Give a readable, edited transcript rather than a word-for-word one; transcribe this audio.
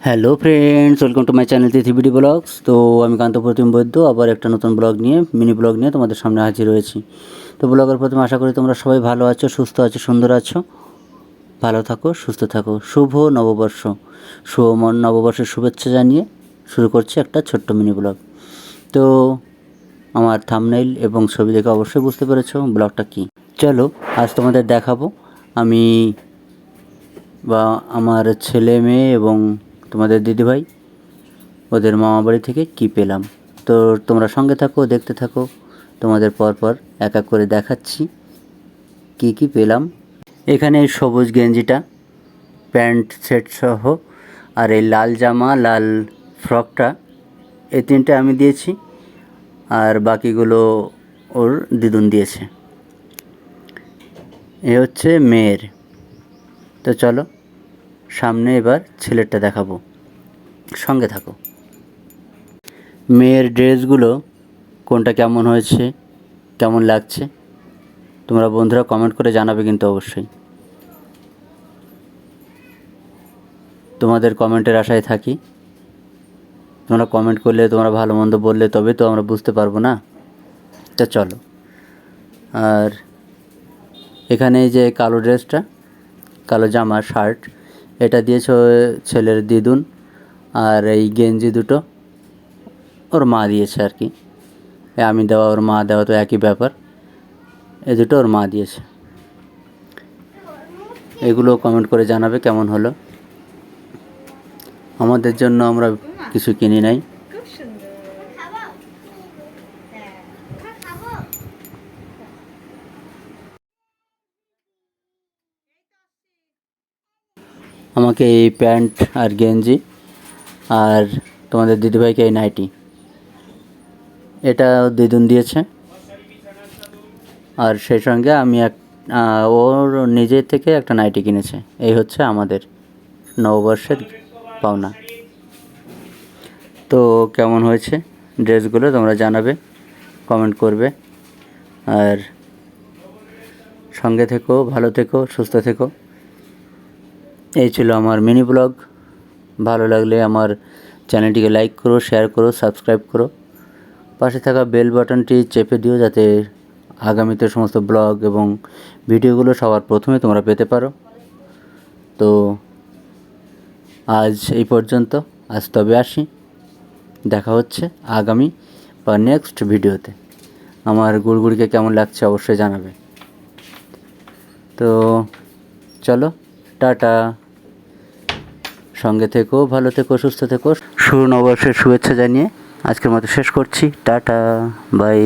Hello friends, welcome to my channel Tithi BD vlogs. তো আমি কান্তপ্রতিম বৈদ্য আবার একটা নতুন ব্লগ নিয়ে মিনি ব্লগ নিয়ে তোমাদের সামনে হাজির হয়েছি। তো ব্লগের প্রথমে আশা করি তোমরা সবাই ভালো আছো, সুস্থ আছো, সুন্দর আছো। ভালো থাকো, সুস্থ থাকো। শুভ নববর্ষ, নববর্ষের শুভেচ্ছা জানিয়ে শুরু করছি একটা ছোট্ট মিনি ব্লগ। তো আমার থাম্বনেইল এবং ছবি দেখে অবশ্যই বুঝতে পেরেছো ব্লগটা কী। চলো আজ তোমাদের দেখাবো আমি বা আমার ছেলে মেয়ে এবং তোমাদের দিদিভাই ওদের মামাবাড়ি থেকে কী পেলাম। তো তোমরা সঙ্গে থাকো, দেখতে থাকো। তোমাদের পরপর এক এক করে দেখাচ্ছি কী কী পেলাম। এখানে এই সবুজ গেঞ্জিটা, প্যান্ট সেট সহ, আর এই লাল জামা, লাল ফ্রকটা, এই তিনটে আমি দিয়েছি, আর বাকিগুলো ওর দিদুন দিয়েছে। এ হচ্ছে মেয়ের। তো চলো সামনে এবার ছেলেরটা দেখাবো, সঙ্গে থাকো। মেয়ের ড্রেসগুলো কোনটা কেমন হয়েছে, কেমন লাগছে, তোমরা বন্ধুরা কমেন্ট করে জানাবে কিন্তু অবশ্যই। তোমাদের কমেন্টের আশায় থাকি। তোমরা কমেন্ট করলে, তোমরা ভালো মন্দ বললে তবে তো আমরা বুঝতে পারবো না। তো চলো। আর এখানে এই যে কালো ড্রেসটা, কালো জামা শার্ট, এটা দিয়েছে ছেলের দিদুন। আর এই গেঞ্জি দুটো ওর মা দিয়েছে আর কি। আমি দেওয়া ওর মা দেওয়া তো একই ব্যাপার। এই দুটো ওর মা দিয়েছে। এগুলো কমেন্ট করে জানাবে কেমন হলো। আমাদের জন্য আমরা কিছু কিনি নাই। আমাকে এই প্যান্ট আর গেঞ্জি, আর তোমাদের দিদিভাইকে এই নাইটি, এটা দিদুন দিয়েছে। আর সেই সঙ্গে আমি ওর নিজের থেকে একটা নাইটি কিনেছে। এই হচ্ছে আমাদের নববর্ষের পাওনা। তো কেমন হয়েছে ড্রেসগুলো তোমরা জানাবে, কমেন্ট করবে। আর সঙ্গে থেকো, ভালো থেকো, সুস্থ থেকো। এই ছিল আমার মিনি ব্লগ। ভালো লাগলে আমার চ্যানেলটিকে লাইক করো, শেয়ার করো, সাবস্ক্রাইব করো। পাশে থাকা বেল বাটনটি চেপে দিও, যাতে আগামীতে সমস্ত ব্লগ এবং ভিডিওগুলো সবার প্রথমে তোমরা পেতে পারো। তো আজ এই পর্যন্ত। আজ তবে আসি, দেখা হচ্ছে আগামী বা নেক্সট ভিডিওতে। আমার গুড়গুড়িকে কেমন লাগছে অবশ্যই জানাবে। তো চলো, টাটা। সঙ্গে থেকো, ভালো থেকো, সুস্থ থেকো। শুভ নববর্ষের শুভেচ্ছা জানিয়ে আজকের মতো শেষ করছি। Tata, by.